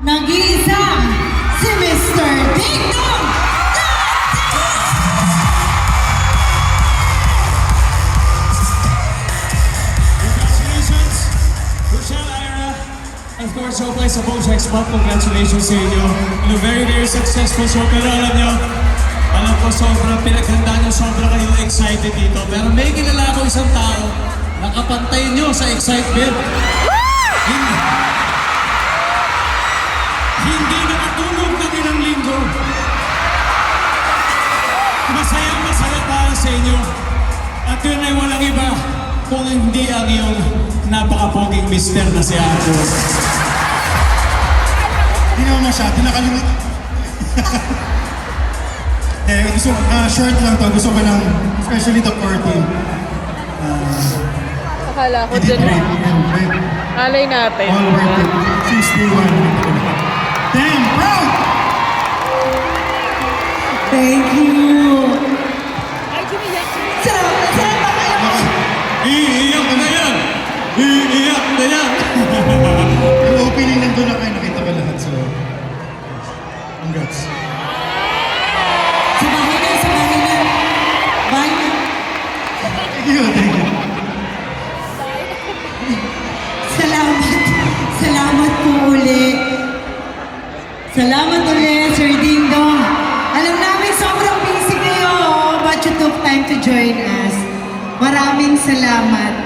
nag-iisang si Mr. Ding Dong! Congratulations, Rochelle Ira. Of course, showplay sa Bones X Pop. Congratulations sa inyo. In a very, very successful show. Pero alam ko, sobrang pinaghandaan nyo, sobrang kayo excited dito. Pero may kilala ko isang tao, nakapantay nyo sa excitement. Hindi nakatulog ng ilang linggo. Masaya para sa inyo. At yun ay walang iba kung hindi ang iyong napakapoging mister na si Ajo. Hindi naman masyado, nakalimutan. Gusto, short lang to. Gusto ko lang, especially the core team. Akala ko dyan. Alay natin. All worth it. Since day one. Damn, proud! Thank you! Salamat kayo! Iiyak na yan! Iiyak na yan! Yung opening nandun na kayo, nakita ko lahat. So, congrats. Sa bahay na. Bye na. Thank you, thank you. Salamat po uli. Salamat ulit, Sir Ding Dong. Alam namin sobrang busy kayo, but you took time to join us. Maraming salamat.